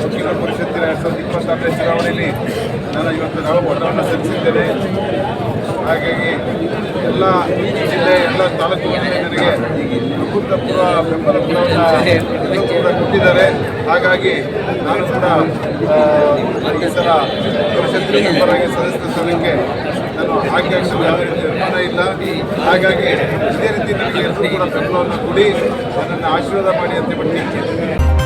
ವಕೀಲರ ಪರಿಷತ್ತಿನ 2026ನೇ ಚುನಾವಣೆಯಲ್ಲಿ ನಾನು ಇವತ್ತು ಮತವನ್ನು ಸಲ್ಲಿಸಿದ್ದೇನೆ. ಹಾಗಾಗಿ ಎಲ್ಲ ಜಿಲ್ಲೆ ಎಲ್ಲ ತಾಲೂಕು ನನಗೆ ಅಭೂತಪೂರ್ವ ಬೆಂಬಲ ಕೂಡ ಕೊಟ್ಟಿದ್ದಾರೆ. ಹಾಗಾಗಿ ನಾನು ಕೂಡ ಈ ಸಲ ಪರಿಷತ್ತಿನ ಮೆಂಬರಾಗಿ ಸದಸ್ಯ ಸ್ಥಾನಕ್ಕೆ ನಾನು ಆಯ್ಕೆ ಆಗಲು ಯಾವುದೇ ರೀತಿ ನಿರ್ಮಾಣ ಇಲ್ಲ. ಹಾಗಾಗಿ ಇದೇ ರೀತಿ ನನಗೆ ಎಲ್ಲರೂ ಕೂಡ ಬೆಂಬಲವನ್ನು ಕೊಡಿ, ನನ್ನನ್ನು ಆಶೀರ್ವಾದ ಮಾಡಿ ಅಂತ ಬಿಟ್ಟು